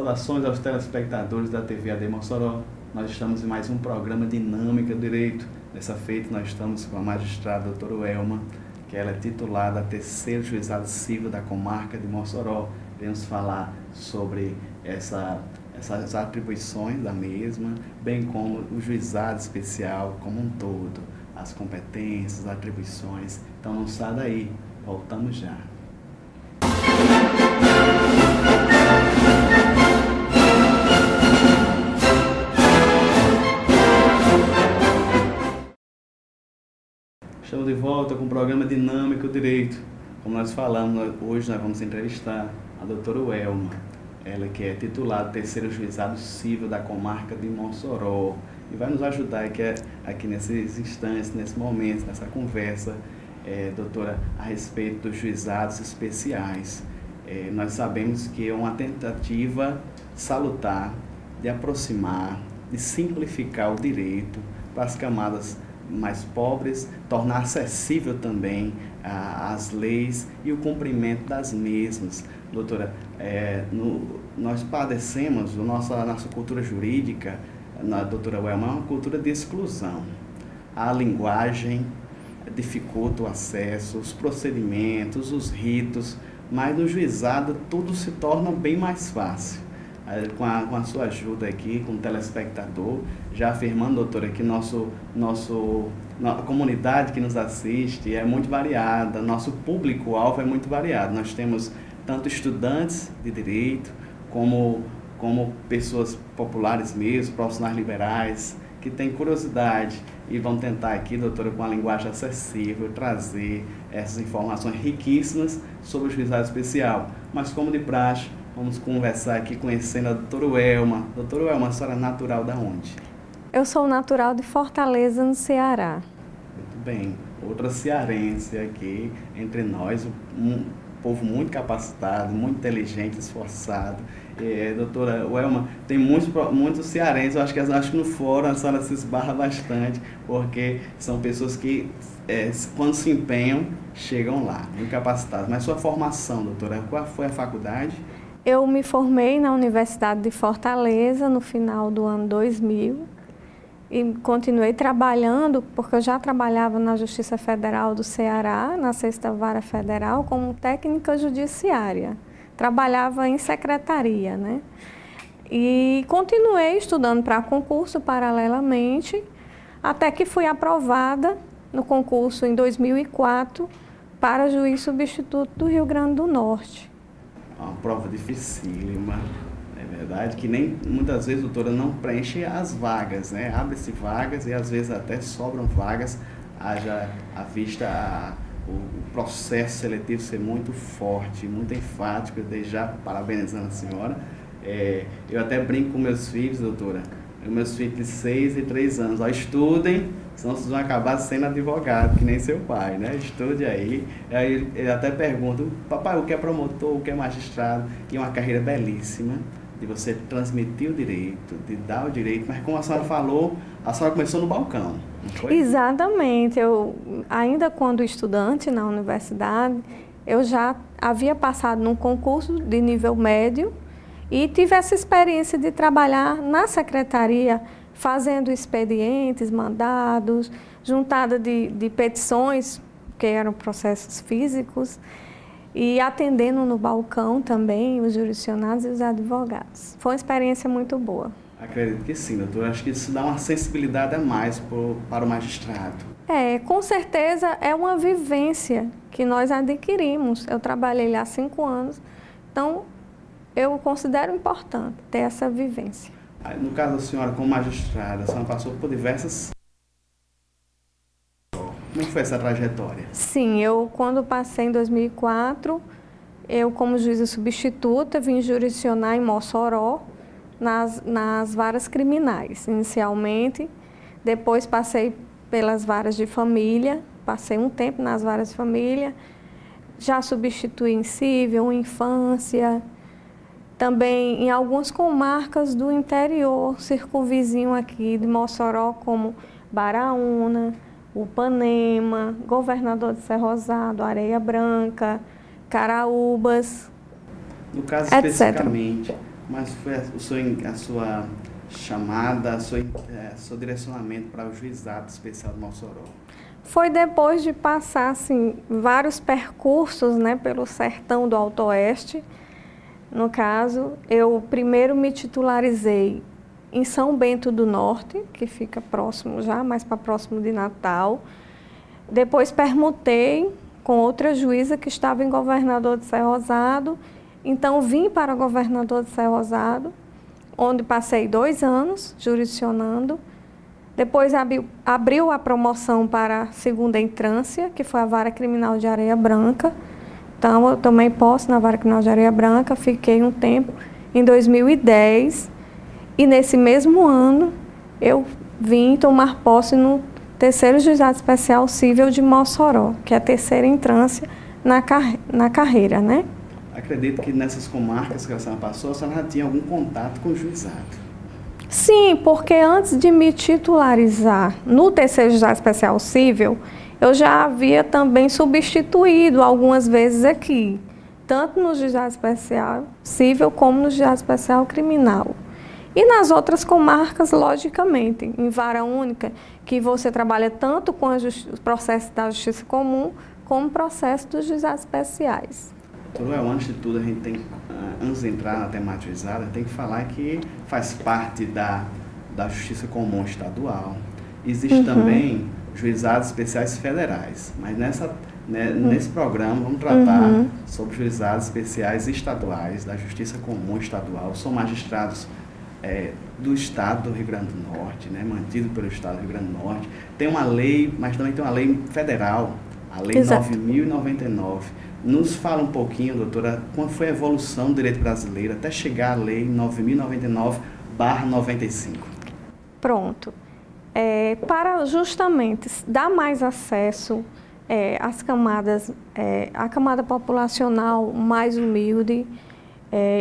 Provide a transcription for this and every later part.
Saudações aos telespectadores da TV AD Mossoró. Nós estamos em mais um programa Dinâmica do Direito. Dessa feita, nós estamos com a magistrada doutora Welma, que ela é titulada a terceiro juizado civil da comarca de Mossoró. Vamos falar sobre essas atribuições da mesma, bem como o juizado especial como um todo, as competências, as atribuições. Então não sai daí, voltamos já. Estamos de volta com o programa Dinâmica do Direito. Como nós falamos, hoje nós vamos entrevistar a doutora Welma, ela que é titular do terceiro juizado civil da comarca de Mossoró, e vai nos ajudar aqui nesses instantes, nesse momento, nessa conversa, doutora, a respeito dos juizados especiais. Nós sabemos que é uma tentativa salutar de aproximar, de simplificar o direito para as camadas mais pobres, tornar acessível também as leis e o cumprimento das mesmas. Doutora, nós padecemos, nossa cultura jurídica, doutora Welma, é uma cultura de exclusão. A linguagem dificulta o acesso, os procedimentos, os ritos, mas no juizado tudo se torna bem mais fácil. Com a sua ajuda aqui, com o telespectador, já afirmando, doutora, que a comunidade que nos assiste é muito variada, nosso público-alvo é muito variado. Nós temos tanto estudantes de direito, como pessoas populares mesmo, profissionais liberais, que têm curiosidade e vão tentar aqui, doutora, com a linguagem acessível, trazer essas informações riquíssimas sobre o juizado especial. Mas, como de praxe, vamos conversar aqui conhecendo a doutora Welma. Doutora Welma, a senhora é natural da onde? Eu sou natural de Fortaleza, no Ceará. Muito bem. Outra cearense aqui entre nós, um povo muito capacitado, muito inteligente, esforçado. Doutora Welma, tem muitos cearenses, eu acho que no fórum a senhora se esbarra bastante, porque são pessoas que, quando se empenham, chegam lá, muito capacitadas. Mas sua formação, doutora, qual foi a faculdade? Eu me formei na Universidade de Fortaleza no final do ano 2000 e continuei trabalhando, porque eu já trabalhava na Justiça Federal do Ceará, na 6ª Vara Federal, como técnica judiciária. Trabalhava em secretaria, né? E continuei estudando para concurso paralelamente, até que fui aprovada no concurso em 2004 para juiz substituto do Rio Grande do Norte. Uma prova dificílima, é verdade, que nem muitas vezes, doutora, não preenche as vagas, né? Abre-se vagas e às vezes até sobram vagas, haja à vista o processo seletivo ser muito forte, muito enfático. Desde já parabenizando a senhora. Eu até brinco com meus filhos, doutora, meus filhos de 6 e 3 anos, estudem, senão vocês vão acabar sendo advogado, que nem seu pai, né? Estude aí. Aí ele até pergunta, papai, o que é promotor, o que é magistrado? E é uma carreira belíssima, de você transmitir o direito, de dar o direito, mas como a senhora falou, a senhora começou no balcão, não foi? Exatamente. Eu, ainda quando estudante na universidade, eu já havia passado num concurso de nível médio e tive essa experiência de trabalhar na secretaria, fazendo expedientes, mandados, juntada de petições, que eram processos físicos, e atendendo no balcão também os jurisdicionados e os advogados. Foi uma experiência muito boa. Acredito que sim, doutora. Acho que isso dá uma sensibilidade a mais para o magistrado. Com certeza é uma vivência que nós adquirimos. Eu trabalhei lá há 5 anos, então eu considero importante ter essa vivência. No caso da senhora, como magistrada, a senhora passou por diversas... Como foi essa trajetória? Sim, eu quando passei em 2004, eu como juíza substituta vim jurisdicionar em Mossoró, nas varas criminais, inicialmente. Depois passei pelas varas de família, passei um tempo nas varas de família, já substituí em cível, infância, também em algumas comarcas do interior, circunvizinho aqui de Mossoró, como Baraúna, Upanema, Governador de Serra Rosado, Areia Branca, Caraúbas, No caso etc. especificamente, Mas foi a sua chamada, seu direcionamento para o Juizado Especial de Mossoró? Foi depois de passar assim, vários percursos, né, pelo sertão do Alto Oeste. No caso, eu primeiro me titularizei em São Bento do Norte, que fica próximo já, mais para próximo de Natal. Depois permutei com outra juíza que estava em Governador de Cerrosado. Então vim para Governador de Cerrosado, onde passei 2 anos jurisdicionando. Depois abriu a promoção para a segunda entrância, que foi a Vara Criminal de Areia Branca. Então, eu tomei posse na Vara Criminal de Areia Branca, fiquei um tempo, em 2010, e nesse mesmo ano eu vim tomar posse no terceiro Juizado Especial Cível de Mossoró, que é a terceira entrância na carreira, né? Acredito que nessas comarcas que a senhora passou, a senhora já tinha algum contato com o juizado. Sim, porque antes de me titularizar no terceiro Juizado Especial Cível, eu já havia também substituído algumas vezes aqui, tanto no Juizado Especial Cível como no Juizado Especial Criminal. E nas outras comarcas, logicamente, em vara única, que você trabalha tanto com o processo da Justiça Comum, como o processo dos juizados especiais. Doutor, antes de tudo, a gente tem, antes de entrar na temática juizada, tem que falar que faz parte da Justiça Comum Estadual. Existe também juizados especiais federais, mas nesse programa vamos tratar sobre juizados especiais estaduais da Justiça Comum Estadual. São magistrados do Estado do Rio Grande do Norte, né, mantido pelo Estado do Rio Grande do Norte. Tem uma lei, mas também tem uma lei federal, a Lei 9.099. Nos fala um pouquinho, doutora, como foi a evolução do direito brasileiro até chegar à Lei 9.099/95? Pronto. Para justamente dar mais acesso às camadas, à camada populacional mais humilde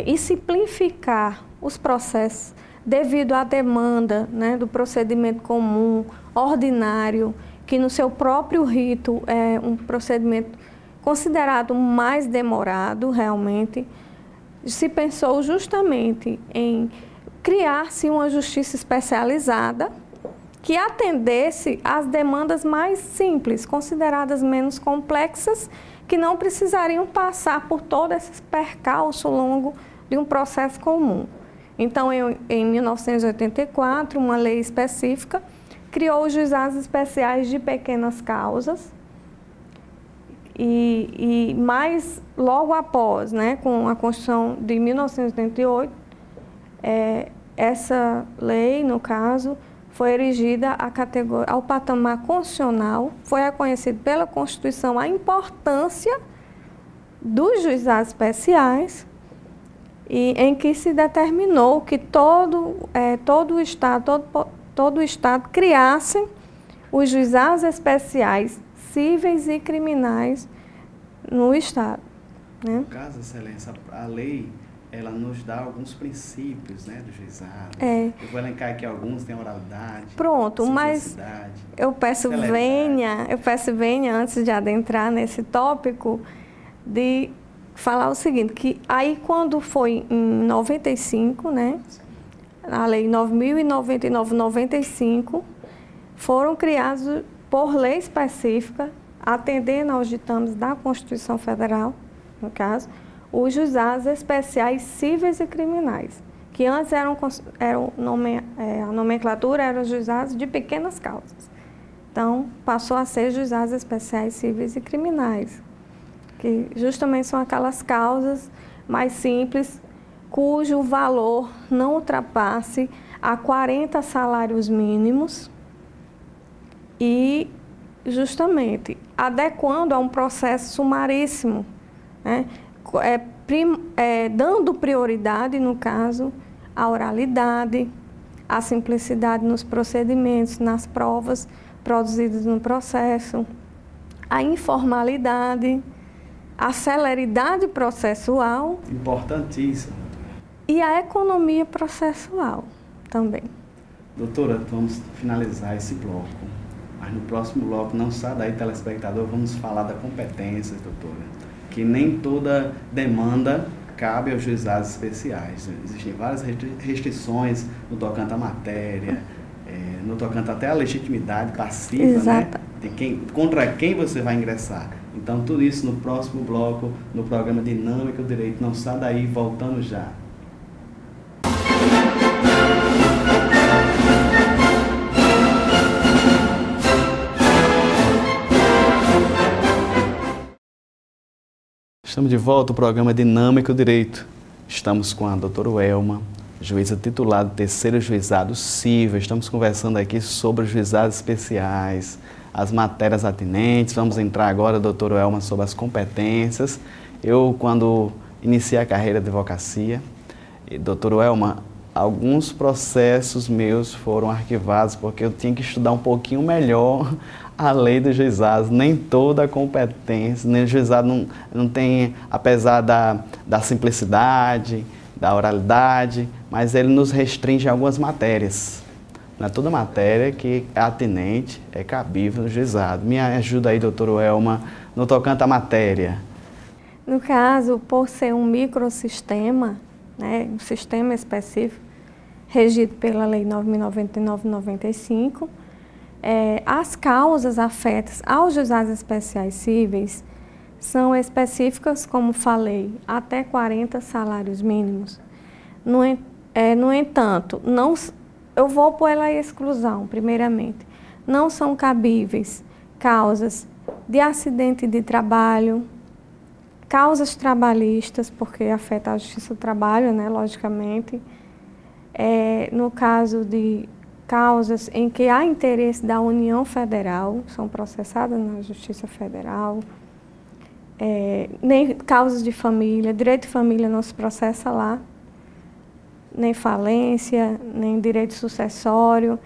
e simplificar os processos devido à demanda, né, do procedimento comum, ordinário, que no seu próprio rito é um procedimento considerado mais demorado, realmente, se pensou justamente em criar-se uma justiça especializada que atendesse às demandas mais simples, consideradas menos complexas, que não precisariam passar por todo esse percalço longo de um processo comum. Então, em 1984, uma lei específica criou os juizados especiais de pequenas causas, e mais logo após, né, com a Constituição de 1988, essa lei, no caso, foi erigida ao patamar constitucional, foi reconhecido pela Constituição a importância dos juizados especiais, e em que se determinou que todo o Estado criasse os juizados especiais cíveis e criminais no Estado, né? No caso, Excelência, a lei, ela nos dá alguns princípios, né, do juizado. Eu vou elencar aqui alguns, tem oralidade, pronto, mas eu peço venha, antes de adentrar nesse tópico, de falar o seguinte, que aí quando foi em 95, né, a lei 9.099/95, foram criados por lei específica, atendendo aos ditames da Constituição Federal, no caso, os juizados especiais cíveis e criminais, que antes a nomenclatura eram juizados de pequenas causas. Então, passou a ser juizados especiais cíveis e criminais, que justamente são aquelas causas mais simples, cujo valor não ultrapasse a 40 salários mínimos e, justamente, adequando a um processo sumaríssimo, né? Dando prioridade, no caso, à oralidade, à simplicidade nos procedimentos, nas provas produzidas no processo, à informalidade, à celeridade processual. Importantíssimo. E à economia processual também. Doutora, vamos finalizar esse bloco. Mas no próximo bloco, não sai daí, telespectador, vamos falar da competência, doutora. Que nem toda demanda cabe aos juizados especiais. Existem várias restrições no tocante à matéria, no tocante até à legitimidade passiva, Exato. né? Contra quem você vai ingressar. Então, tudo isso no próximo bloco, no programa Dinâmica do Direito. Não sai daí, voltamos já. Estamos de volta ao programa Dinâmica do Direito. Estamos com a doutora Welma, juíza titular do terceiro juizado civil. Estamos conversando aqui sobre os juizados especiais, as matérias atinentes. Vamos entrar agora, doutora Welma, sobre as competências. Eu, quando iniciei a carreira de advocacia, doutora Welma, alguns processos meus foram arquivados porque eu tinha que estudar um pouquinho melhor a lei dos juizados. Nem toda a competência, nem o juizado não tem, apesar da simplicidade, da oralidade, mas ele nos restringe algumas matérias. Não é toda matéria que é atinente, é cabível no juizado. Me ajuda aí, doutora Welma, no tocante à matéria. No caso, por ser um microsistema, né, um sistema específico, regido pela Lei 9.099/95, as causas afetas aos juizados especiais cíveis são específicas, como falei, até 40 salários mínimos. No entanto, eu vou pôr ela em exclusão, primeiramente. Não são cabíveis causas de acidente de trabalho, causas trabalhistas, porque afeta a justiça do trabalho, né, logicamente. No caso de causas em que há interesse da União Federal, são processadas na Justiça Federal. Nem causas de família, direito de família não se processa lá, nem falência, nem direito sucessório.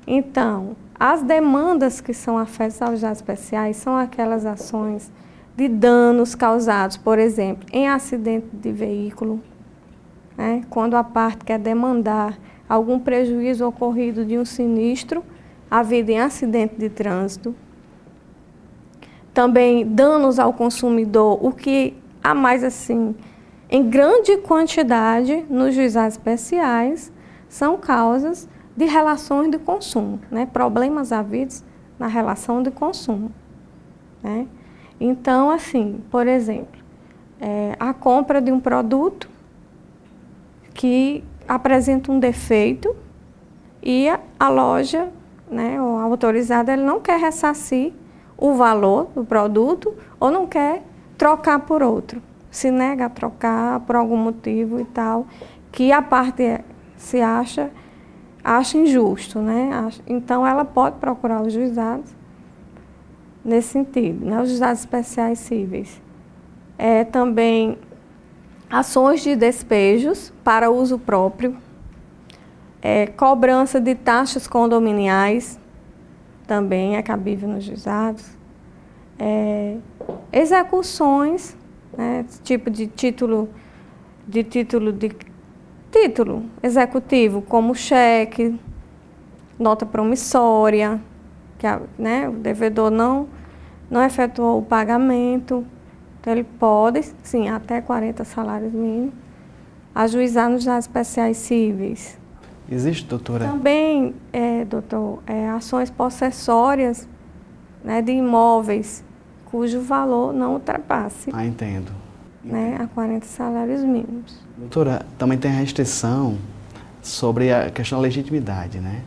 Então, as demandas que são afetas aos juizados especiais são aquelas ações de danos causados, por exemplo, em acidente de veículo, né? Quando a parte quer demandar algum prejuízo ocorrido de um sinistro havido em acidente de trânsito. Também danos ao consumidor, o que há mais assim, em grande quantidade nos juizados especiais, são causas de relações de consumo, né? Problemas havidos na relação de consumo, né? Então, assim, por exemplo, a compra de um produto que apresenta um defeito e a loja, né, ou a autorizada, ele não quer ressarcir o valor do produto ou não quer trocar por outro. Se nega a trocar por algum motivo e tal, que a parte se acha injusto, né? Então, ela pode procurar os juizados nesse sentido, né? Os juizados especiais cíveis. Também ações de despejos para uso próprio, cobrança de taxas condominiais, também é cabível nos juizados, execuções, né, tipo de título executivo, como cheque, nota promissória, que né, o devedor não efetuou o pagamento. Então, ele pode, sim, até 40 salários mínimos, ajuizar nos juizados especiais cíveis. Existe, doutora? Também, doutor, ações possessórias, né, de imóveis cujo valor não ultrapasse. Entendo. Né, a 40 salários mínimos. Doutora, também tem a restrição sobre a questão da legitimidade, né?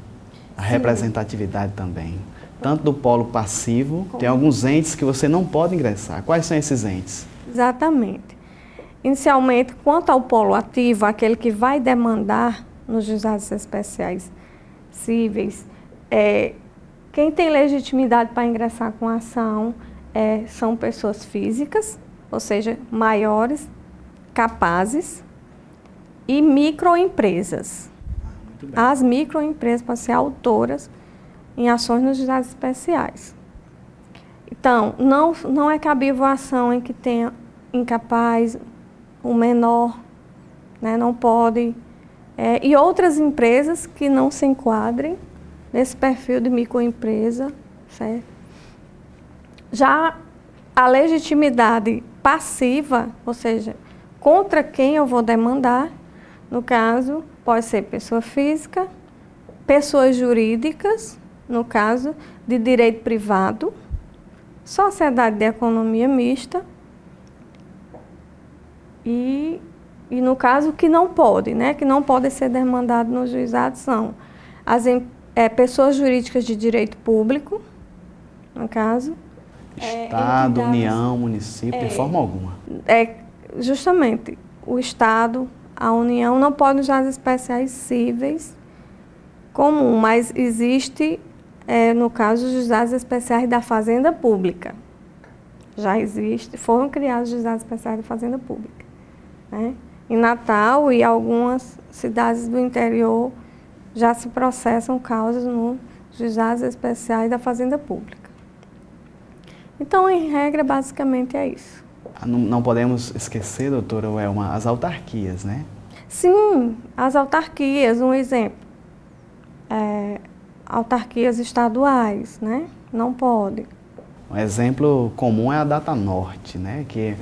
A Sim. Representatividade também. Tanto do polo passivo, tem alguns entes que você não pode ingressar. Quais são esses entes? Exatamente. Inicialmente, quanto ao polo ativo, aquele que vai demandar nos juizados especiais cíveis, quem tem legitimidade para ingressar com a ação são pessoas físicas, ou seja, maiores, capazes, e microempresas. As microempresas podem ser autoras em ações nos juizados especiais. Então, não é cabível a ação em que tenha incapaz, o menor, né, não pode, e outras empresas que não se enquadrem nesse perfil de microempresa, certo? Já a legitimidade passiva, ou seja, contra quem eu vou demandar. No caso, pode ser pessoa física, pessoas jurídicas, no caso de direito privado, sociedade de economia mista e no caso que não pode, né, que não pode ser demandado no juizado são as pessoas jurídicas de direito público, no caso. Estado, União, município, de forma alguma. Justamente, o Estado, a União não podem usar as especiais cíveis comum, mas existe, no caso, os juizados especiais da Fazenda Pública. Já existe, foram criados os juizados especiais da Fazenda Pública. Né? Em Natal e algumas cidades do interior já se processam causas nos juizados especiais da Fazenda Pública. Então, em regra, basicamente é isso. Não podemos esquecer, doutora Welma, as autarquias, né? Sim, as autarquias, um exemplo. Autarquias estaduais, né? Não pode. Um exemplo comum é a Data Norte, né? Que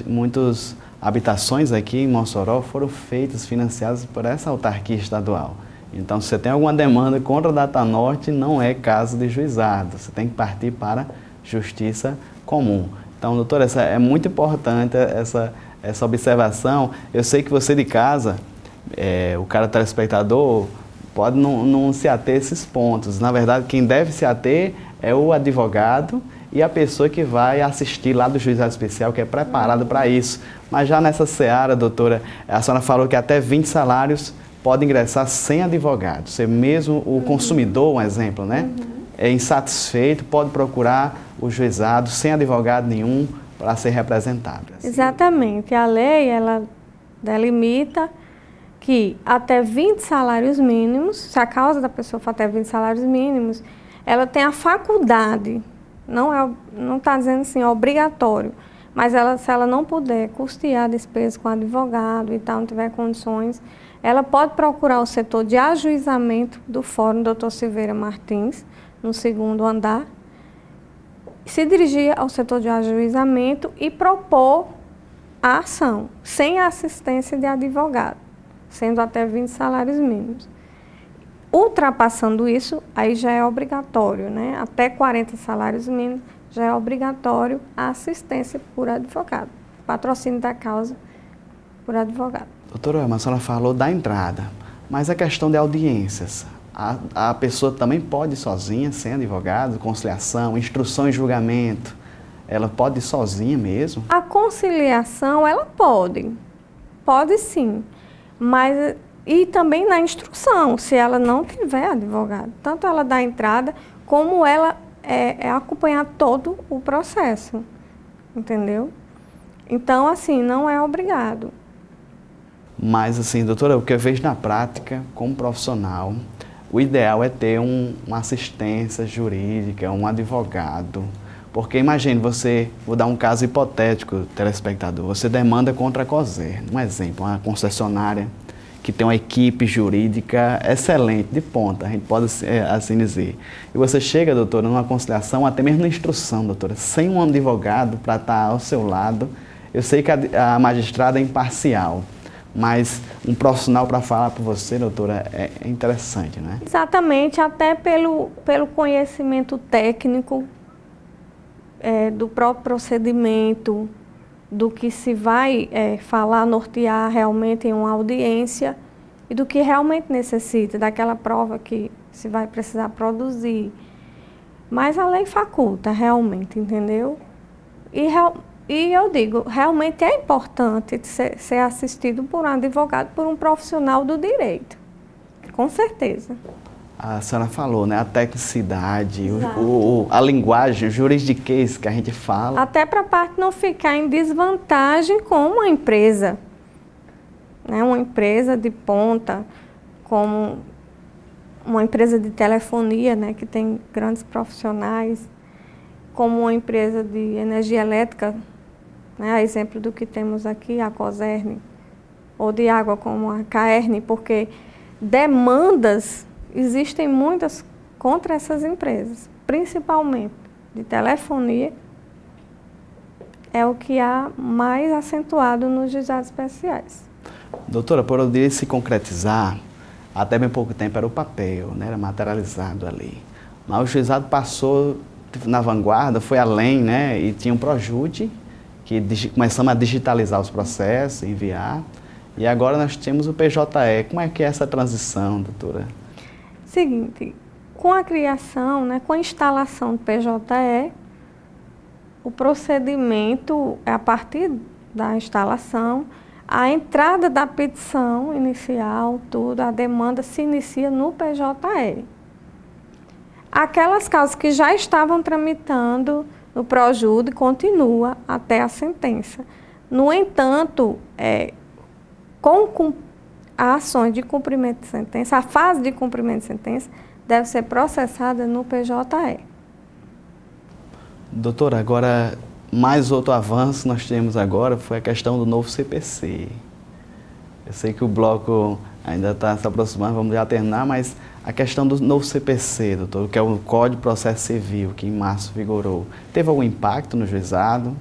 muitas habitações aqui em Mossoró foram feitas, financiadas por essa autarquia estadual. Então, se você tem alguma demanda contra a Data Norte, não é caso de juizado. Você tem que partir para justiça comum. Então, doutora, é muito importante essa observação. Eu sei que você de casa, o cara telespectador, pode não se ater a esses pontos. Na verdade, quem deve se ater é o advogado e a pessoa que vai assistir lá do juizado especial, que é preparado para isso. Mas já nessa seara, doutora, a senhora falou que até 20 salários pode ingressar sem advogado. Você mesmo, o consumidor, um exemplo, né? É insatisfeito, pode procurar o juizado sem advogado nenhum para ser representado. Assim. Exatamente. A lei, ela delimita que até 20 salários mínimos, se a causa da pessoa for até 20 salários mínimos, ela tem a faculdade, não está dizendo assim, obrigatório, mas se ela não puder custear a despesa com advogado e tal, não tiver condições, ela pode procurar o setor de ajuizamento do Fórum Dr. Silveira Martins, no 2º andar, se dirigir ao setor de ajuizamento e propor a ação, sem a assistência de advogado, sendo até 20 salários mínimos. Ultrapassando isso, aí já é obrigatório, né? Até 40 salários mínimos, já é obrigatório a assistência por advogado, patrocínio da causa por advogado. Doutora, a senhora falou da entrada, mas a questão de audiências, a pessoa também pode ir sozinha, sem advogado, conciliação, instrução e julgamento, ela pode ir sozinha mesmo? A conciliação, ela pode sim, mas e também na instrução, se ela não tiver advogado, tanto ela dá entrada, como ela acompanhar todo o processo, entendeu? Então, assim, não é obrigado. Mas, assim, doutora, o que eu vejo na prática, como profissional, o ideal é ter uma assistência jurídica, um advogado. Porque imagine vou dar um caso hipotético, telespectador, você demanda contra a COSER, um exemplo, uma concessionária que tem uma equipe jurídica excelente, de ponta, a gente pode assim dizer. E você chega, doutora, numa conciliação, até mesmo na instrução, doutora, sem um advogado para estar ao seu lado. Eu sei que a magistrada é imparcial, mas um profissional para falar por você, doutora, é interessante, né? Exatamente, até pelo conhecimento técnico do próprio procedimento, do que se vai falar, nortear realmente em uma audiência e do que realmente necessita, daquela prova que se vai precisar produzir. Mas a lei faculta realmente, entendeu? E eu digo, realmente é importante ser assistido por um advogado, por um profissional do direito, com certeza. A senhora falou, né? A tecnicidade, a linguagem, o juridiquês que a gente fala. Até para a parte não ficar em desvantagem com uma empresa, né? Uma empresa de ponta, como uma empresa de telefonia, né? Que tem grandes profissionais, como uma empresa de energia elétrica, né? A exemplo do que temos aqui, a COSERN, ou de água como a CAERN, porque demandas existem muitas contra essas empresas, principalmente de telefonia é o que há mais acentuado nos juizados especiais. Doutora, por poder se concretizar, até bem pouco tempo era o papel, né? Era materializado ali. Mas o juizado passou na vanguarda, foi além, né? E tinha um Projude, que começamos a digitalizar os processos, enviar. E agora nós temos o PJE. Como é que é essa transição, doutora? Seguinte, com a criação, né, com a instalação do PJE, o procedimento, a partir da instalação, a entrada da petição inicial, tudo, a demanda se inicia no PJE. Aquelas causas que já estavam tramitando no Projude continua até a sentença. No entanto, com ações de cumprimento de sentença, a fase de cumprimento de sentença deve ser processada no PJE. Doutora, agora, mais outro avanço nós temos agora foi a questão do novo CPC. Eu sei que o bloco ainda está se aproximando, vamos já terminar, mas a questão do novo CPC, doutor, que é o Código de Processo Civil, que em março vigorou, teve algum impacto no juizado?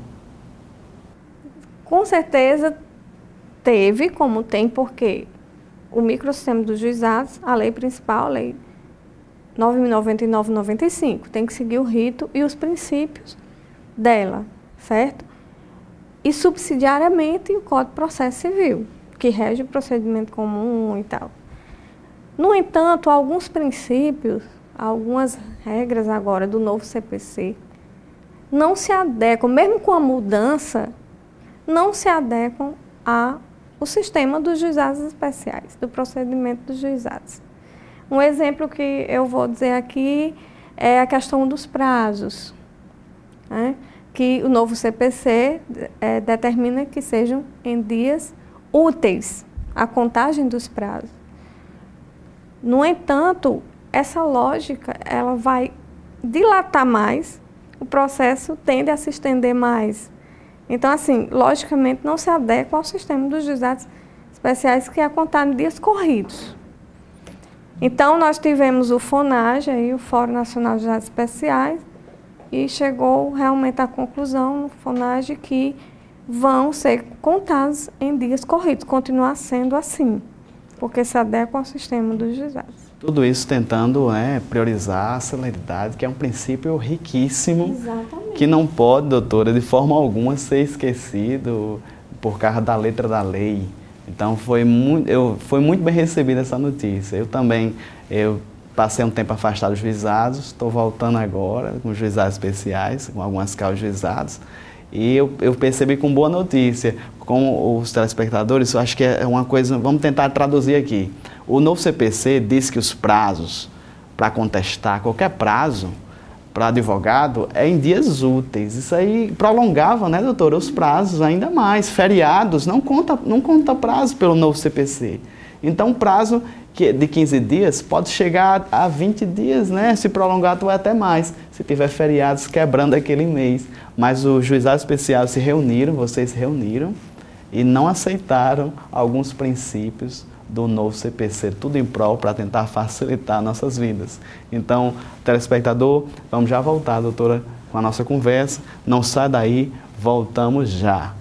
Com certeza teve, como tem, porque o microsistema dos juizados, a lei principal, a lei 9.099/95, tem que seguir o rito e os princípios dela, certo? E subsidiariamente o Código de Processo Civil, que rege o procedimento comum e tal. No entanto, alguns princípios, algumas regras agora do novo CPC não se adequam, mesmo com a mudança, não se adequam ao sistema dos juizados especiais, do procedimento dos juizados. Um exemplo que eu vou dizer aqui é a questão dos prazos, né? Que o novo CPC determina que sejam em dias úteis a contagem dos prazos. No entanto, essa lógica ela vai dilatar mais, o processo tende a se estender mais. Então, assim, logicamente não se adequa ao sistema dos juizados especiais, que é contar em dias corridos. Então, nós tivemos o FONAGE, aí, o Fórum Nacional de Juizados Especiais, e chegou realmente à conclusão no FONAGE que vão ser contados em dias corridos, continuar sendo assim, porque se adequa ao sistema dos juizados. Tudo isso tentando, né, priorizar a celeridade, que é um princípio riquíssimo. Exatamente. Que não pode, doutora, de forma alguma ser esquecido por causa da letra da lei. Então foi muito bem recebida essa notícia. Eu passei um tempo afastado dos juizados, estou voltando agora com juizados especiais, com algumas causas juizados, e eu percebi com boa notícia. Com os telespectadores, eu acho que é uma coisa, vamos tentar traduzir aqui. O novo CPC diz que os prazos para contestar qualquer prazo para advogado é em dias úteis. Isso aí prolongava, né, doutora, os prazos ainda mais. Feriados não conta prazo pelo novo CPC. Então, prazo de 15 dias pode chegar a 20 dias, né? Se prolongar, vai até mais. Se tiver feriados quebrando aquele mês. Mas os juizados especiais se reuniram, vocês se reuniram e não aceitaram alguns princípios do novo CPC, tudo em prol para tentar facilitar nossas vidas. Então, telespectador, vamos já voltar, doutora, com a nossa conversa. Não sai daí, voltamos já.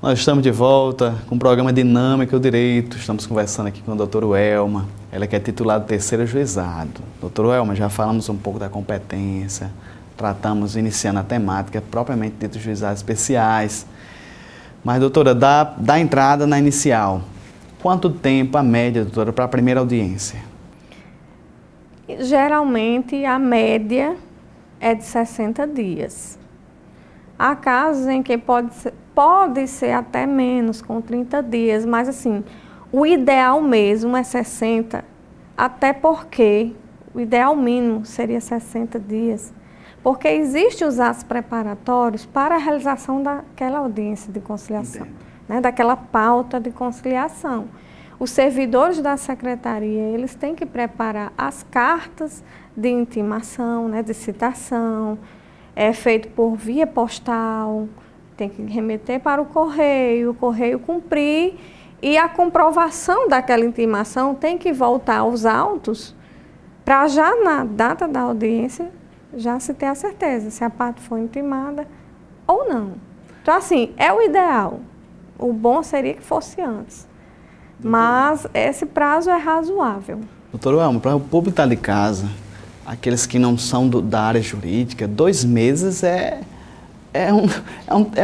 Nós estamos de volta com o programa Dinâmica do Direito. Estamos conversando aqui com a doutora Welma, ela que é titular do terceiro juizado. Doutora Welma, já falamos um pouco da competência, tratamos, iniciando a temática propriamente dita dos juizados especiais. Mas, doutora, da entrada na inicial, quanto tempo a média, doutora, para a primeira audiência? Geralmente, a média é de 60 dias. Há casos em que pode ser até menos, com 30 dias, mas assim, o ideal mesmo é 60, até porque o ideal mínimo seria 60 dias, porque existem os atos preparatórios para a realização daquela audiência de conciliação, né, daquela pauta de conciliação. Os servidores da secretaria, eles têm que preparar as cartas de intimação, né, de citação, é feito por via postal, tem que remeter para o correio cumprir e a comprovação daquela intimação tem que voltar aos autos para já na data da audiência já se ter a certeza se a parte foi intimada ou não. Então, assim, é o ideal. O bom seria que fosse antes. Mas esse prazo é razoável. Doutor Welma, para o público que está de casa, aqueles que não são da área jurídica, 2 meses é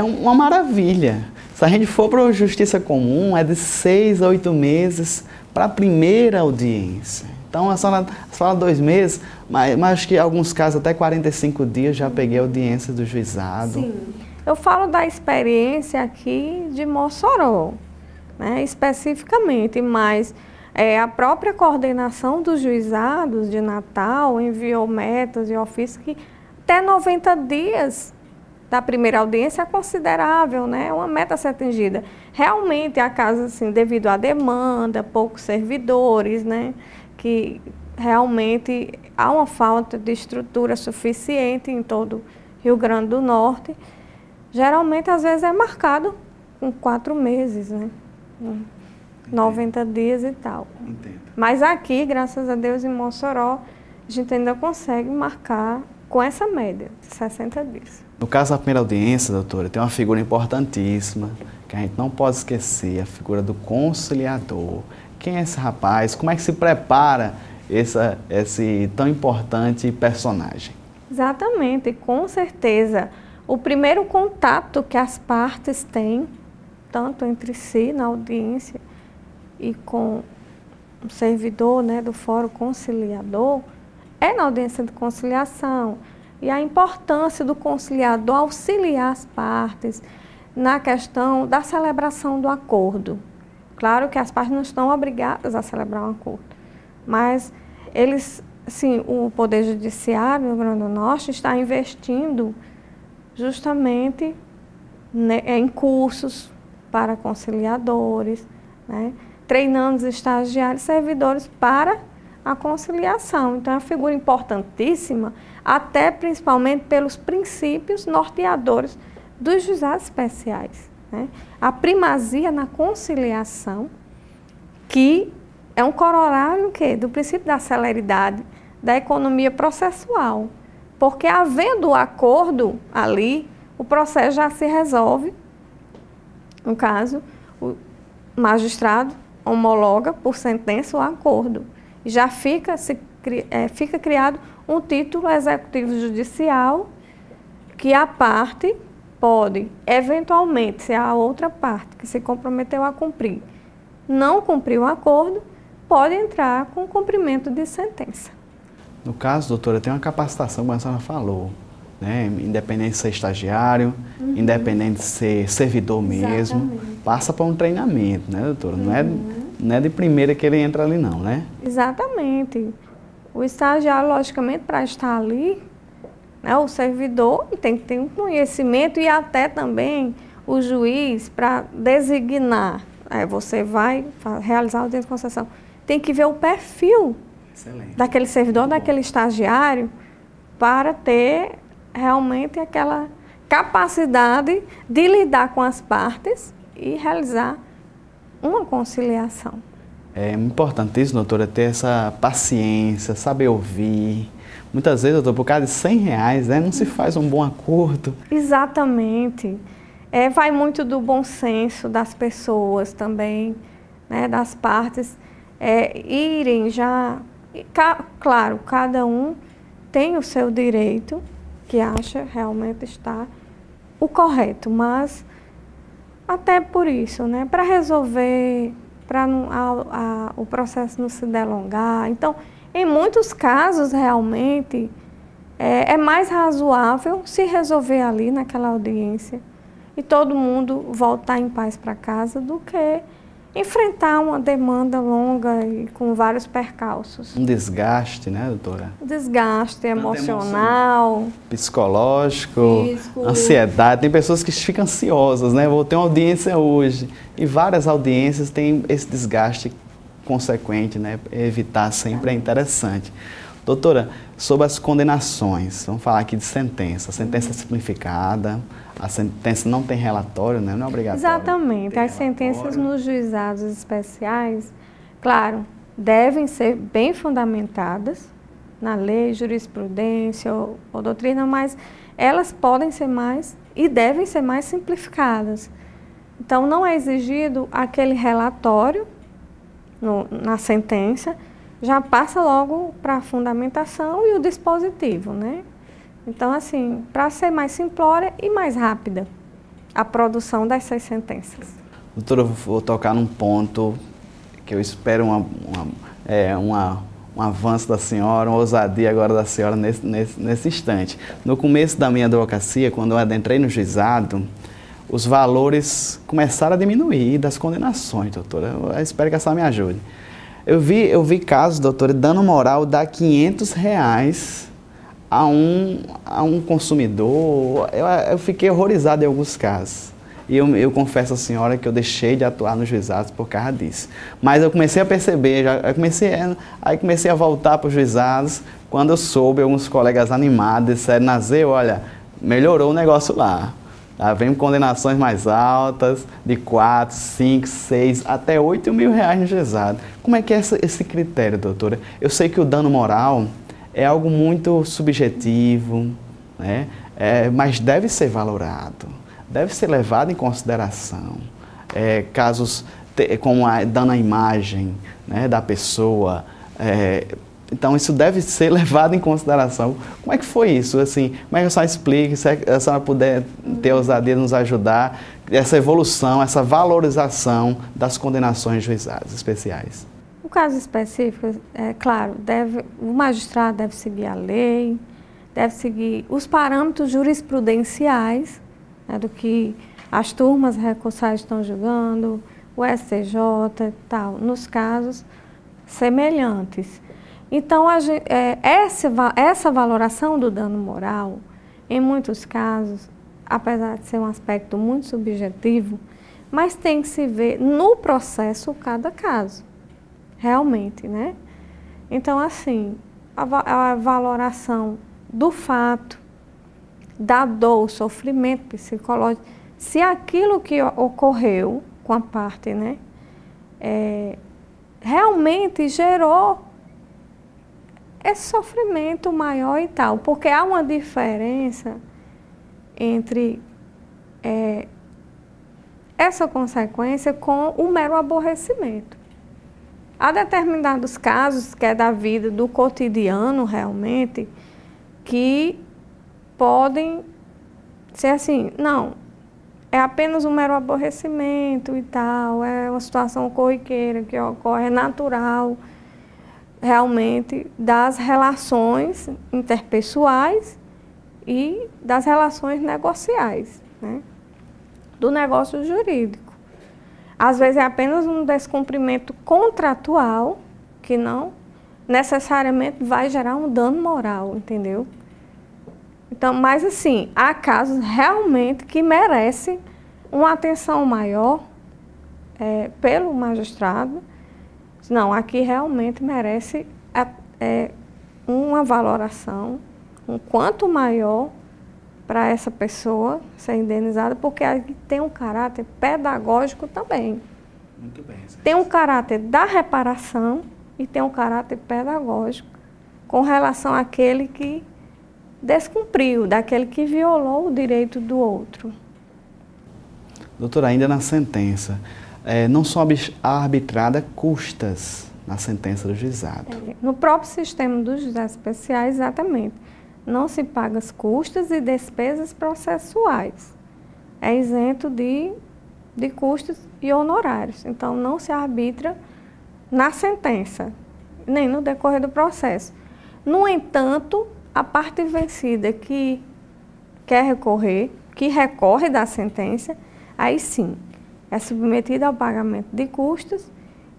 uma maravilha. Se a gente for para a justiça comum, é de 6 a 8 meses para a primeira audiência. Então, é só 2 meses, mas acho que em alguns casos até 45 dias já peguei a audiência do juizado. Sim. Eu falo da experiência aqui de Mossoró, né, especificamente, mas a própria coordenação dos juizados de Natal enviou metas e ofícios que até 90 dias da primeira audiência é considerável, né? É uma meta a ser atingida. Realmente, há casos assim, devido à demanda, poucos servidores, né? Que realmente há uma falta de estrutura suficiente em todo Rio Grande do Norte. Geralmente, às vezes, é marcado com 4 meses, né? 90 dias e tal. Entendo. Mas aqui, graças a Deus, em Mossoró, a gente ainda consegue marcar com essa média, de 60 dias. No caso da primeira audiência, doutora, tem uma figura importantíssima que a gente não pode esquecer, a figura do conciliador. Quem é esse rapaz? Como é que se prepara esse tão importante personagem? Exatamente, com certeza. O primeiro contato que as partes têm, tanto entre si na audiência e com o servidor, né, do fórum conciliador, é na audiência de conciliação. E a importância do conciliador auxiliar as partes na questão da celebração do acordo. Claro que as partes não estão obrigadas a celebrar um acordo, mas eles, sim, o Poder Judiciário do Rio Grande do Norte está investindo justamente em cursos para conciliadores, né, treinando os estagiários e servidores para a conciliação. Então, é uma figura importantíssima, até principalmente pelos princípios norteadores dos juizados especiais, né? A primazia na conciliação, que é um corolário do princípio da celeridade, da economia processual. Porque, havendo o acordo ali, o processo já se resolve. No caso, o magistrado homologa por sentença o acordo. Já fica criado um título executivo judicial que a parte pode, eventualmente, se a outra parte que se comprometeu a cumprir não cumprir o acordo, pode entrar com cumprimento de sentença. No caso, doutora, tem uma capacitação, como a senhora falou, né? Independente de ser estagiário, independente de ser servidor mesmo, passa por um treinamento, né, doutora? Não é de primeira que ele entra ali não, né? Exatamente. O estagiário, logicamente, para estar ali, né, o servidor tem que ter um conhecimento e até também o juiz para designar. Você vai realizar a audiência de concessão. Tem que ver o perfil daquele servidor, daquele estagiário, para ter realmente aquela capacidade de lidar com as partes e realizar uma conciliação. É importantíssimo, doutora, ter essa paciência, saber ouvir. Muitas vezes, doutora, por causa de R$100, né, não se faz um bom acordo. Exatamente. Vai muito do bom senso das pessoas também, né, das partes, irem já... Claro, cada um tem o seu direito, que acha realmente estar o correto, mas até por isso, né, para resolver, para o processo não se delongar. Então, em muitos casos, realmente, é mais razoável se resolver ali naquela audiência e todo mundo voltar em paz para casa do que enfrentar uma demanda longa e com vários percalços. Um desgaste, né, doutora? Desgaste emocional, psicológico, ansiedade. Tem pessoas que ficam ansiosas, né? Vou ter uma audiência hoje. E várias audiências têm esse desgaste consequente, né? Evitar sempre é interessante. Doutora, sobre as condenações, vamos falar aqui de sentença. A sentença é simplificada, a sentença não tem relatório, né? Não é obrigatório. Exatamente. As sentenças nos juizados especiais, claro, devem ser bem fundamentadas na lei, jurisprudência ou doutrina, mas elas podem ser mais e devem ser mais simplificadas. Então, não é exigido aquele relatório na sentença, já passa logo para a fundamentação e o dispositivo, né? Então, assim, para ser mais simplória e mais rápida a produção dessas sentenças. Doutora, eu vou tocar num ponto que eu espero um avanço da senhora, uma ousadia agora da senhora nesse instante. No começo da minha advocacia, quando eu adentrei no juizado, os valores começaram a diminuir das condenações, doutora. Eu espero que a senhora me ajude. Eu vi casos, doutora, dano moral dá R$500 a um consumidor. Eu fiquei horrorizado em alguns casos. E eu confesso à senhora que eu deixei de atuar nos juizados por causa disso. Mas eu comecei a perceber, comecei a voltar para os juizados quando eu soube, alguns colegas animados disseram, Nazeu, olha, melhorou o negócio lá. Vem condenações mais altas, de 4, 5, 6, até 8 mil reais no juizado. Como é que é esse critério, doutora? Eu sei que o dano moral é algo muito subjetivo, né? Mas deve ser valorado, deve ser levado em consideração. Casos como dano à imagem, né, da pessoa, então, isso deve ser levado em consideração. Como é que foi isso? Assim, como é que a senhora explica? Se a senhora puder ter a ousadia de nos ajudar, essa evolução, essa valorização das condenações juizadas especiais. No caso específico, é claro, o magistrado deve seguir a lei, deve seguir os parâmetros jurisprudenciais, né, do que as turmas recursais estão julgando, o STJ e tal, nos casos semelhantes. Então, essa valoração do dano moral, em muitos casos, apesar de ser um aspecto muito subjetivo, mas tem que se ver no processo cada caso, realmente, né? Então, assim, a valoração do fato, da dor, sofrimento psicológico, se aquilo que ocorreu com a parte, né, realmente gerou esse sofrimento maior e tal, porque há uma diferença entre essa consequência com o mero aborrecimento. Há determinados casos, que é da vida, do cotidiano realmente, que podem ser assim, não, é apenas um mero aborrecimento e tal, é uma situação corriqueira que ocorre, é natural, realmente, das relações interpessoais e das relações negociais, né? Do negócio jurídico. Às vezes é apenas um descumprimento contratual que não necessariamente vai gerar um dano moral, entendeu? Então, mas assim, há casos realmente que merecem uma atenção maior pelo magistrado. Não, aqui realmente merece uma valoração um quanto maior para essa pessoa ser indenizada, porque aqui tem um caráter pedagógico também. Muito bem. Tem um caráter da reparação e tem um caráter pedagógico com relação àquele que descumpriu, daquele que violou o direito do outro. Doutora, ainda na sentença, não são arbitradas custas na sentença do juizado. No próprio sistema dos juizados especiais, exatamente. Não se paga as custas e despesas processuais. É isento de custos e honorários. Então, não se arbitra na sentença, nem no decorrer do processo. No entanto, a parte vencida que quer recorrer, que recorre da sentença, aí sim, é submetida ao pagamento de custos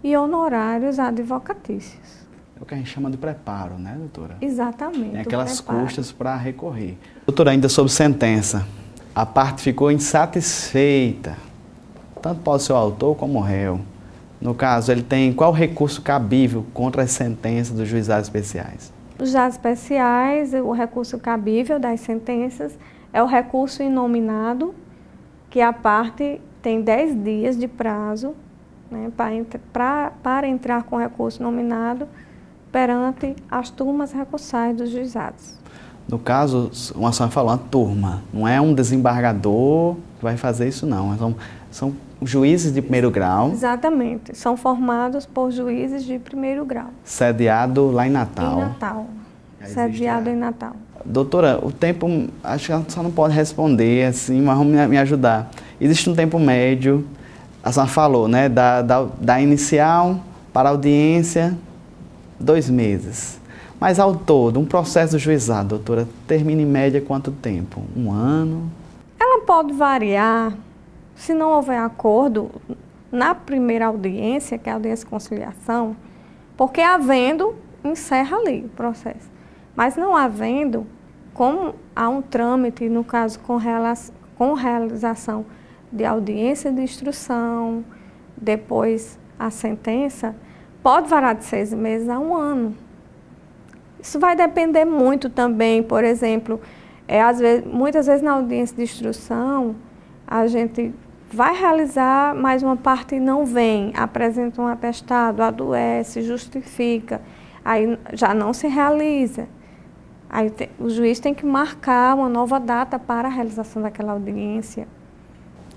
e honorários advocatícios. É o que a gente chama de preparo, né, doutora? Exatamente. Tem aquelas custas para recorrer. Doutora, ainda sobre sentença, a parte ficou insatisfeita, tanto pode ser o autor como o réu. No caso, ele tem qual recurso cabível contra as sentenças dos juizados especiais? Nos juizados especiais, o recurso cabível das sentenças é o recurso inominado, que a parte tem 10 dias de prazo, né, para entrar com recurso nominado perante as turmas recursais dos juizados. No caso, uma senhora falou, uma turma, não é um desembargador que vai fazer isso não, são juízes de primeiro grau. Exatamente, são formados por juízes de primeiro grau. Sediado lá em Natal. Em Natal, sediado em Natal. Doutora, o tempo, acho que a senhora não pode responder assim, mas vamos me ajudar. Existe um tempo médio, a senhora falou, né, da inicial para a audiência, 2 meses. Mas ao todo, um processo do juizado, doutora, termina em média quanto tempo? 1 ano? Ela pode variar, se não houver acordo na primeira audiência, que é a audiência de conciliação, porque havendo, encerra ali o processo. Mas não havendo, como há um trâmite, no caso com realização de audiência de instrução, depois a sentença, pode variar de 6 meses a 1 ano. Isso vai depender muito também, por exemplo, muitas vezes na audiência de instrução, a gente vai realizar, mas uma parte não vem, apresenta um atestado, adoece, justifica, aí já não se realiza. Aí o juiz tem que marcar uma nova data para a realização daquela audiência.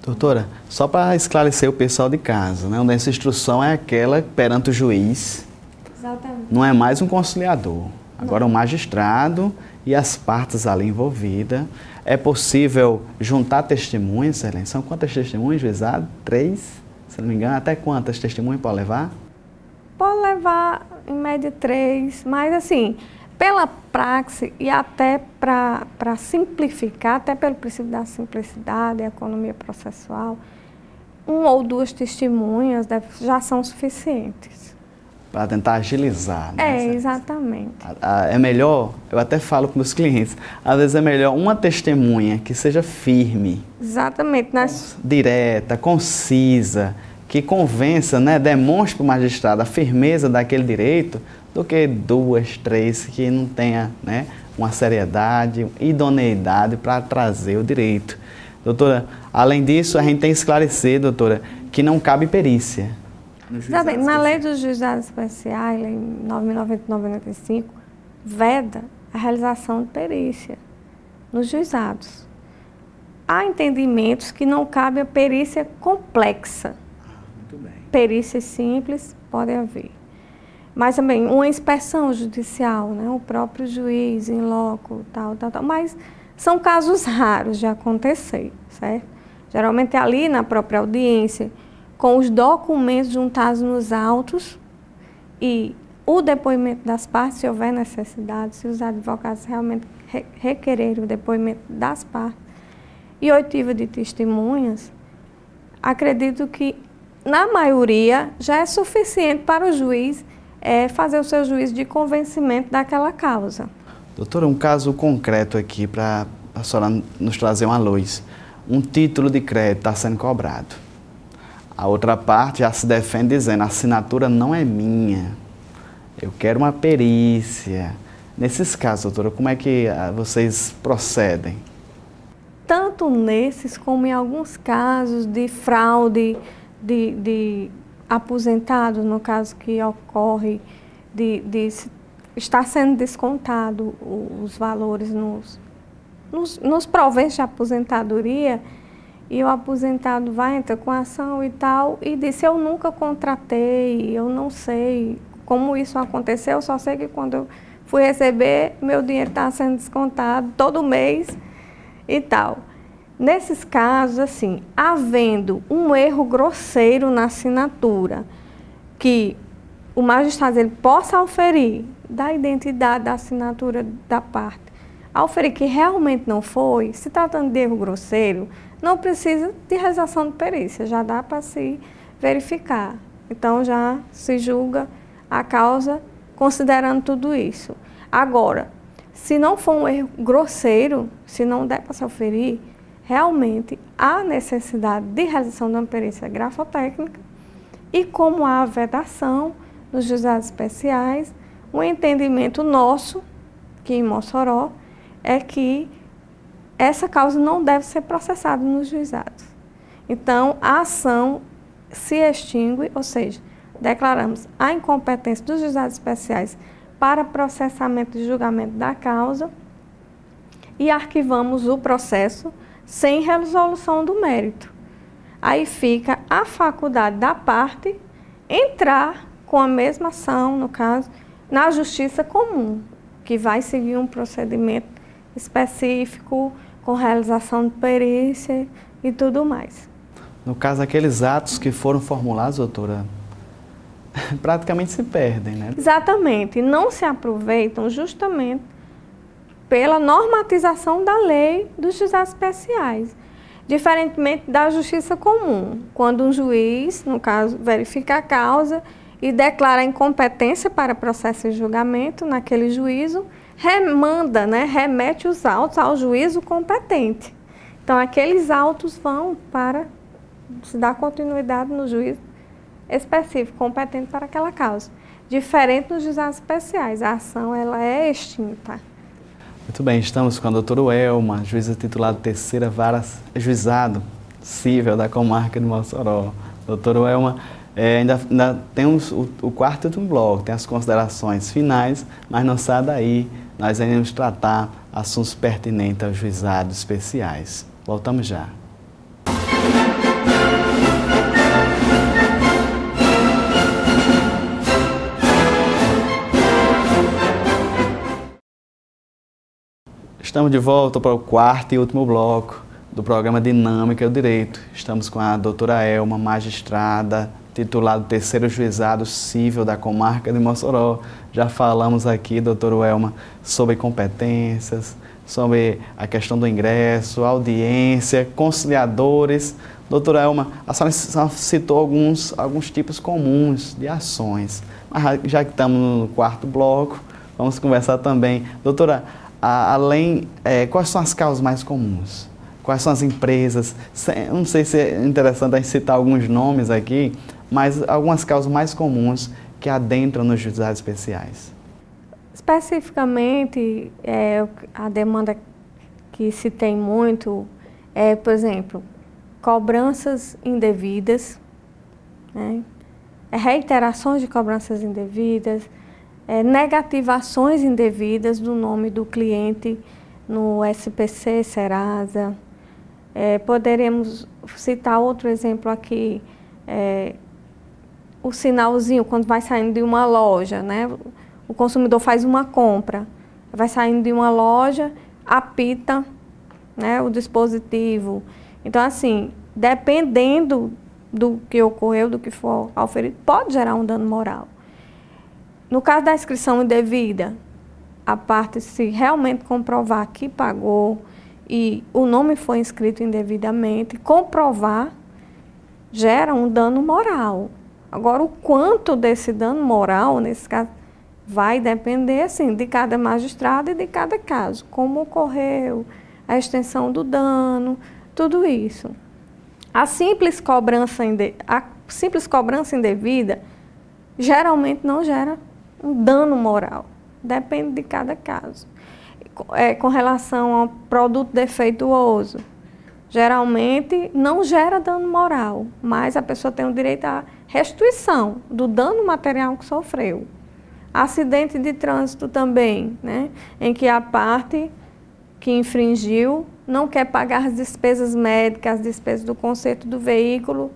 Doutora, só para esclarecer o pessoal de casa, né? Essa instrução é aquela perante o juiz. Exatamente. Não é mais um conciliador. Agora o magistrado e as partes ali envolvidas. É possível juntar testemunhas, excelência? São quantas testemunhas, juizado? 3? Se não me engano, até quantas testemunhas pode levar? Pode levar, em média, 3, mas assim, pela praxe e até para simplificar, até pelo princípio da simplicidade e economia processual, 1 ou 2 testemunhas já são suficientes. Para tentar agilizar, né? Exatamente. É melhor, eu até falo com meus clientes, às vezes é melhor uma testemunha que seja firme. Exatamente. Direta, concisa, que convença, né, demonstre para o magistrado a firmeza daquele direito, do que 2, 3 que não tenha, né, uma seriedade, idoneidade para trazer o direito. Doutora, além disso, a gente tem que esclarecer, doutora, que não cabe perícia. Na lei dos juizados especiais, lei 9.995, veda a realização de perícia nos juizados. Há entendimentos que não cabe a perícia complexa. Muito bem. Perícias simples podem haver. Mas também uma inspeção judicial, né? O próprio juiz em loco, tal. Mas são casos raros de acontecer, certo? Geralmente é ali na própria audiência, com os documentos juntados nos autos e o depoimento das partes, se houver necessidade, se os advogados realmente requererem o depoimento das partes e oitiva de testemunhas, acredito que, na maioria, já é suficiente para o juiz fazer o seu juízo de convencimento daquela causa. Doutora, um caso concreto aqui para a senhora nos trazer uma luz. Um título de crédito está sendo cobrado. A outra parte já se defende dizendo, a assinatura não é minha, eu quero uma perícia. Nesses casos, doutora, como é que vocês procedem? Tanto nesses como em alguns casos de fraude de aposentados, no caso que ocorre de estar sendo descontado os valores nos proventos de aposentadoria, e o aposentado vai entrar com a ação e tal, e disse, eu nunca contratei, eu não sei como isso aconteceu, eu só sei que quando eu fui receber, meu dinheiro está sendo descontado todo mês e tal. Nesses casos, assim, havendo um erro grosseiro na assinatura, que o magistrado ele possa auferir da identidade da assinatura da parte, auferir que realmente não foi, se tratando de erro grosseiro, não precisa de realização de perícia, já dá para se verificar. Então, já se julga a causa considerando tudo isso. Agora, se não for um erro grosseiro, se não der para se auferir, realmente há necessidade de realização de uma perícia grafotécnica e, como há vedação nos juizados especiais, O entendimento nosso, aqui em Mossoró, é que essa causa não deve ser processada nos juizados. Então, a ação se extingue, ou seja, declaramos a incompetência dos juizados especiais para processamento e julgamento da causa e arquivamos o processo sem resolução do mérito. Aí fica a faculdade da parte entrar com a mesma ação, no caso, na justiça comum, que vai seguir um procedimento específico, com realização de perícia e tudo mais. No caso, aqueles atos que foram formulados, doutora, praticamente se perdem, né? Exatamente, não se aproveitam justamente pela normatização da lei dos juizados especiais, diferentemente da justiça comum, quando um juiz, no caso, verifica a causa e declara a incompetência para processo e julgamento naquele juízo, remete os autos ao juízo competente. Então, aqueles autos vão para se dar continuidade no juízo específico, competente para aquela causa. Diferente dos juizados especiais, a ação ela é extinta. Muito bem, estamos com a doutora Welma, juíza titular da terceira vara juizado cível da comarca de Mossoró. Doutora Welma, ainda temos o quarto e último bloco, tem as considerações finais, mas não sai daí, nós iremos tratar assuntos pertinentes aos juizados especiais. Voltamos já. Estamos de volta para o quarto e último bloco do programa Dinâmica do Direito. Estamos com a doutora Welma, magistrada, titular do terceiro juizado cível da comarca de Mossoró. Já falamos aqui, doutora Welma, sobre competências, sobre a questão do ingresso, audiência, conciliadores. Doutora Welma, a senhora citou alguns tipos comuns de ações. Mas já que estamos no quarto bloco, vamos conversar também. Doutora, quais são as causas mais comuns? Quais são as empresas? Não sei se é interessante a gente citar alguns nomes aqui, mas algumas causas mais comuns que adentram nos juizados especiais. Especificamente, a demanda que se tem muito é, por exemplo, cobranças indevidas, né? Reiterações de cobranças indevidas, negativações indevidas do nome do cliente no SPC, Serasa. Poderemos citar outro exemplo aqui, o sinalzinho quando vai saindo de uma loja, né? O consumidor faz uma compra, vai saindo de uma loja, apita, né, o dispositivo. Então, assim, dependendo do que ocorreu, do que for auferido, pode gerar um dano moral. No caso da inscrição indevida, a parte, se realmente comprovar que pagou e o nome foi inscrito indevidamente, comprovar gera um dano moral. Agora, o quanto desse dano moral, nesse caso, vai depender, assim, de cada magistrado e de cada caso. Como ocorreu, a extensão do dano, tudo isso. A simples cobrança indevida geralmente não gera um dano moral. Depende de cada caso. Com relação ao produto defeituoso, geralmente não gera dano moral, mas a pessoa tem o direito à restituição do dano material que sofreu. Acidente de trânsito também, né, em que a parte que infringiu não quer pagar as despesas médicas, as despesas do conserto do veículo.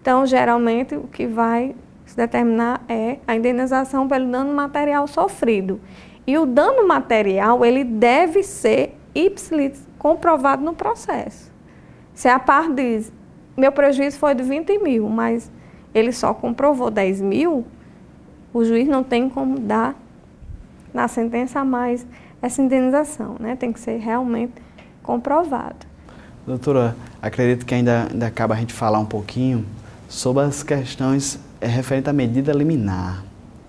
Então, geralmente, o que vai se determinar é a indenização pelo dano material sofrido. E o dano material, ele deve ser ipsilis comprovado no processo. Se a parte diz, meu prejuízo foi de 20 mil, mas ele só comprovou 10 mil, o juiz não tem como dar na sentença a mais essa indenização, né? Tem que ser realmente comprovado. Doutora, acredito que ainda cabe a gente falar um pouquinho sobre as questões referentes à medida liminar,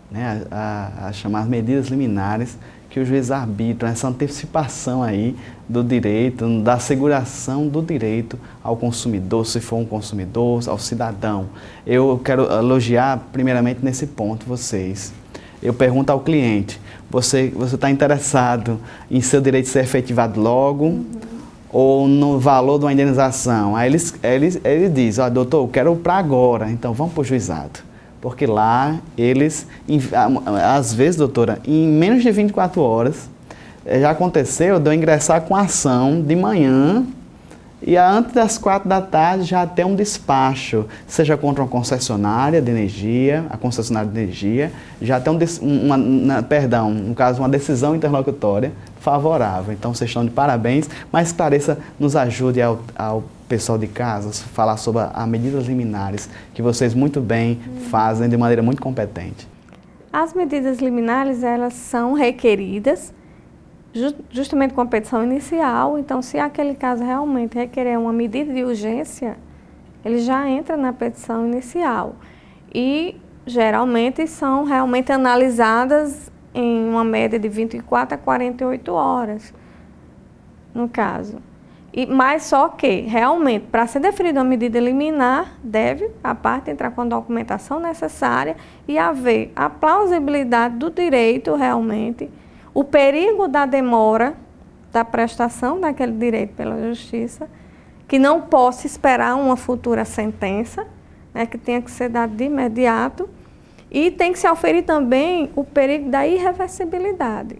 né? As chamadas medidas liminares que o juiz arbitra, essa antecipação aí do direito, da asseguração do direito ao consumidor, se for um consumidor, ao cidadão. Eu quero elogiar primeiramente nesse ponto vocês. eu pergunto ao cliente, você está interessado em seu direito ser efetivado logo ou no valor de uma indenização? Aí ele diz, ó, doutor, eu quero para agora, então vamos para o juizado. Porque lá eles, às vezes, doutora, em menos de 24 horas, já aconteceu de eu ingressar com a ação de manhã e antes das 4 da tarde já tem um despacho, seja contra uma concessionária de energia, a concessionária de energia, já tem no caso, uma decisão interlocutória favorável. Então, vocês estão de parabéns, mas Clarissa, nos ajude ao pessoal de casa falar sobre as medidas liminares, que vocês muito bem fazem de maneira muito competente. As medidas liminares, elas são requeridas justamente com a petição inicial. Então, se aquele caso realmente requerer uma medida de urgência, ele já entra na petição inicial. E, geralmente, são realmente analisadas em uma média de 24 a 48 horas, no caso. Mas só que, realmente, para ser deferida uma medida liminar, deve a parte entrar com a documentação necessária e haver a plausibilidade do direito realmente, o perigo da demora da prestação daquele direito pela justiça, que não possa esperar uma futura sentença, né, que tenha que ser dada de imediato, e tem que se oferir também o perigo da irreversibilidade,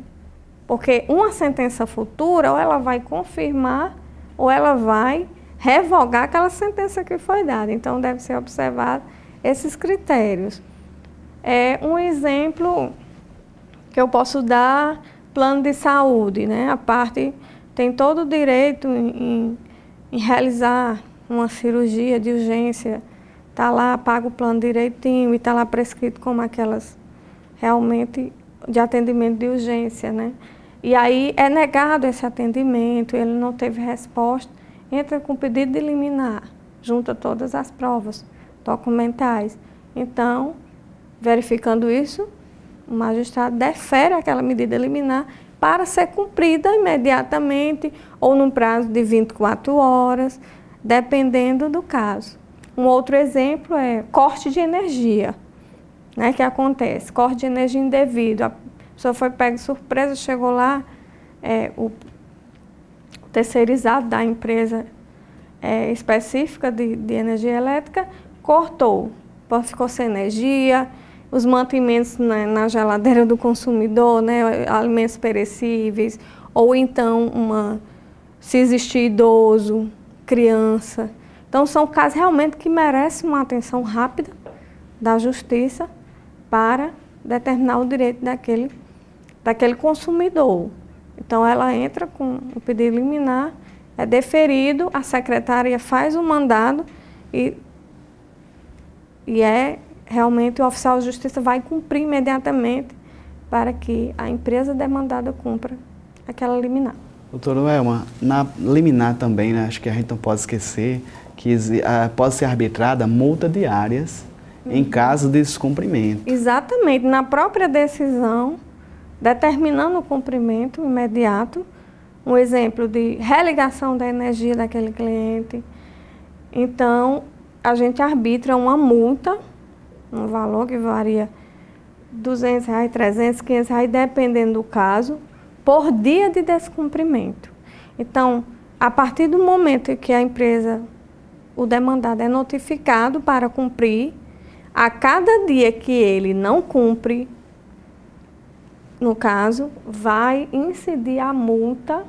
porque uma sentença futura, ou ela vai confirmar, ou ela vai revogar aquela sentença que foi dada. Então, deve ser observado esses critérios. Um exemplo que eu posso dar, plano de saúde, né? A parte tem todo o direito em realizar uma cirurgia de urgência, está lá, paga o plano direitinho e está lá prescrito como aquelas realmente de atendimento de urgência, né? E aí é negado esse atendimento, ele não teve resposta, entra com pedido de liminar, junta todas as provas documentais. Então, verificando isso, o magistrado defere aquela medida liminar para ser cumprida imediatamente ou num prazo de 24 horas, dependendo do caso. Um outro exemplo é corte de energia, né, que acontece, corte de energia indevido. A pessoa foi pega de surpresa, chegou lá, o terceirizado da empresa específica de energia elétrica cortou, ficou sem energia, os mantimentos na geladeira do consumidor, né, alimentos perecíveis, ou então se existir idoso, criança. Então, são casos realmente que merecem uma atenção rápida da justiça para determinar o direito daquele consumidor. Então, ela entra com o pedido liminar, é deferido, a secretaria faz o mandado e realmente o oficial de justiça vai cumprir imediatamente para que a empresa demandada cumpra aquela liminar. Doutora Welma, na liminar também, né, acho que a gente não pode esquecer que pode ser arbitrada multa diárias em caso de descumprimento. Exatamente, na própria decisão, determinando o cumprimento imediato, um exemplo de religação da energia daquele cliente. Então, a gente arbitra uma multa, um valor que varia R$200, R$300, R$500, dependendo do caso, por dia de descumprimento. Então, a partir do momento que a empresa, o demandado é notificado para cumprir, a cada dia que ele não cumpre, no caso, vai incidir a multa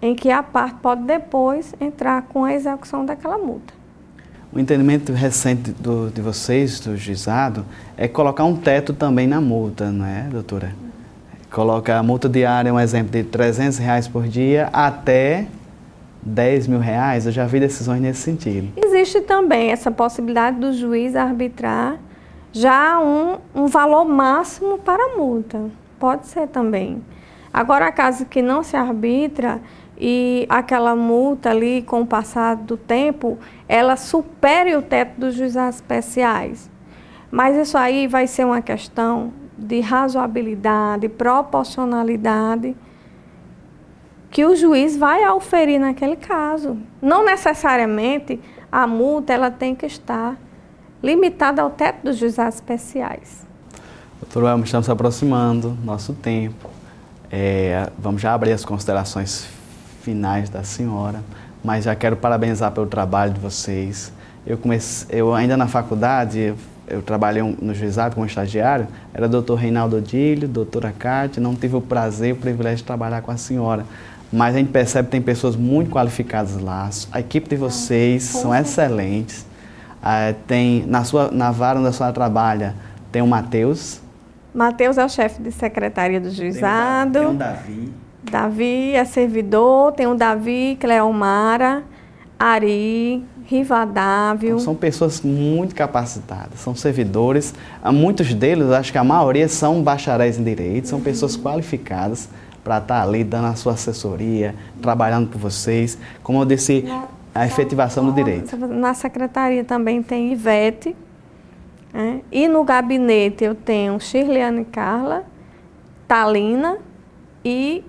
em que a parte pode depois entrar com a execução daquela multa. O entendimento recente de vocês, do juizado, é colocar um teto também na multa, não é, doutora? Coloca a multa diária, um exemplo, de R$300 por dia até R$10.000. Eu já vi decisões nesse sentido. Existe também essa possibilidade do juiz arbitrar já um valor máximo para a multa. Pode ser também. Agora, caso que não se arbitra e aquela multa ali, com o passar do tempo, ela supere o teto dos juizados especiais. Mas isso aí vai ser uma questão de razoabilidade, proporcionalidade, que o juiz vai auferir naquele caso. Não necessariamente a multa ela tem que estar limitada ao teto dos juizados especiais. Doutor Elmo, estamos se aproximando do nosso tempo. Vamos já abrir as considerações finais da senhora, mas já quero parabenizar pelo trabalho de vocês. Eu ainda na faculdade, eu trabalhei no juizado como estagiário, era doutor Reinaldo Odílio, doutora Cátia, não tive o prazer, o privilégio de trabalhar com a senhora. Mas a gente percebe que tem pessoas muito qualificadas lá, a equipe de vocês são excelentes. Na vara onde a senhora trabalha, tem o Matheus. Matheus é o chefe de secretaria do juizado. Tem o Davi. Davi é servidor, tem o Davi, Cleomara, Ari, Rivadávio. Então, são pessoas muito capacitadas, são servidores. Muitos deles, acho que a maioria, são bacharéis em direito, são pessoas qualificadas para estar ali dando a sua assessoria, trabalhando por vocês. Como eu disse, a efetivação do direito. Na secretaria também tem Ivete. E no gabinete eu tenho Shirleane Carla, Talina e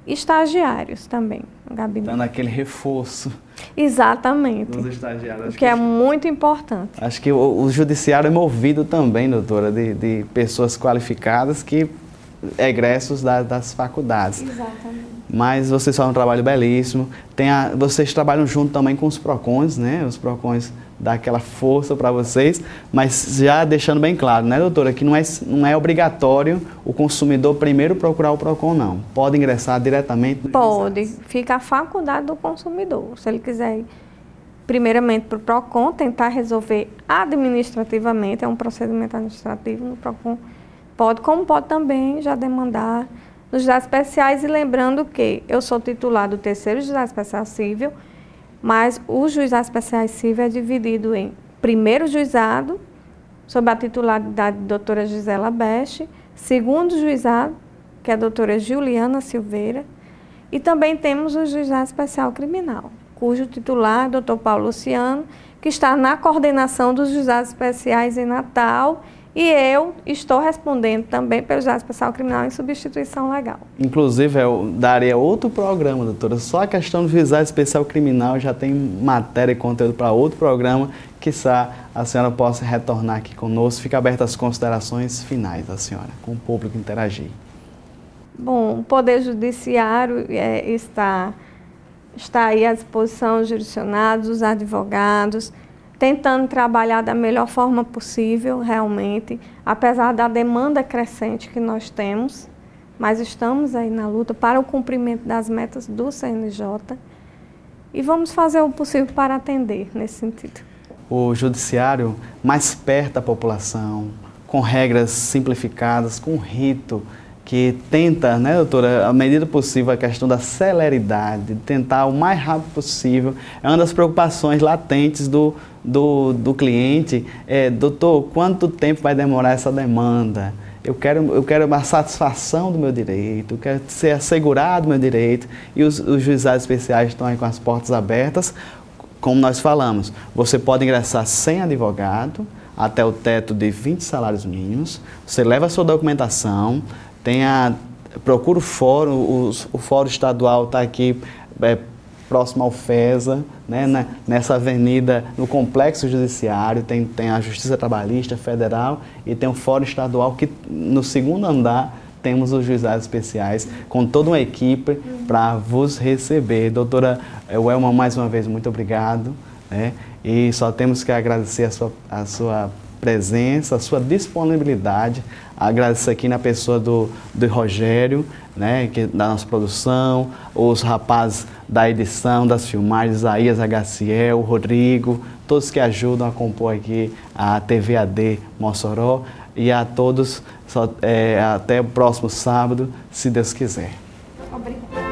estagiários também no gabinete. Dando aquele reforço. Exatamente. Dos estagiários. Que é muito importante. Acho que o judiciário é movido também, doutora, de pessoas qualificadas que egressos das faculdades. Exatamente. Mas vocês fazem um trabalho belíssimo. Vocês trabalham junto também com os PROCONs, né? Os PROCONs dão aquela força para vocês, mas já deixando bem claro, né, doutora, que não é obrigatório o consumidor primeiro procurar o PROCON, não. Pode ingressar diretamente no Pode. Fica a faculdade do consumidor. Se ele quiser ir primeiramente para o PROCON, tentar resolver administrativamente, é um procedimento administrativo no PROCON, pode, como pode também já demandar nos juizados especiais, e lembrando que eu sou titular do 3º Juizado Especial Cível, mas o Juizado Especial Cível é dividido em 1º Juizado, sob a titularidade da doutora Gisela Beste, 2º Juizado, que é a doutora Juliana Silveira, e também temos o Juizado Especial Criminal, cujo titular é o doutor Paulo Luciano, que está na coordenação dos Juizados Especiais em Natal. E eu estou respondendo também pelo Juizado Especial Criminal em substituição legal. Inclusive, eu daria outro programa, doutora. Só a questão do Juizado Especial Criminal já tem matéria e conteúdo para outro programa. Quizá a senhora possa retornar aqui conosco. Fica abertas as considerações finais da senhora, com o público interagir. Bom, o Poder Judiciário está aí à disposição dos jurisdicionados, dos advogados, tentando trabalhar da melhor forma possível, realmente, apesar da demanda crescente que nós temos, mas estamos aí na luta para o cumprimento das metas do CNJ e vamos fazer o possível para atender nesse sentido. O judiciário mais perto da população, com regras simplificadas, com rito, que tenta, né, doutora, à medida possível, a questão da celeridade, tentar o mais rápido possível, é uma das preocupações latentes do cliente. Doutor, quanto tempo vai demorar essa demanda? Eu quero uma satisfação do meu direito, eu quero ser assegurado do meu direito, e os juizados especiais estão aí com as portas abertas. Como nós falamos, você pode ingressar sem advogado, até o teto de 20 salários mínimos, você leva a sua documentação, procura o fórum, o fórum estadual está aqui próximo ao FESA, né, nessa avenida, no Complexo Judiciário, tem a Justiça Trabalhista Federal e tem o fórum estadual que no 2º andar temos os juizados especiais com toda uma equipe para vos receber. Doutora Welma, mais uma vez, muito obrigado, né, e só temos que agradecer a sua presença, a sua disponibilidade. Agradeço aqui na pessoa do Rogério, né, da nossa produção, os rapazes da edição, das filmagens, Isaías, Agaciel, Rodrigo, todos que ajudam a compor aqui a TV AD Mossoró, e a todos, até o próximo sábado, se Deus quiser. Obrigada.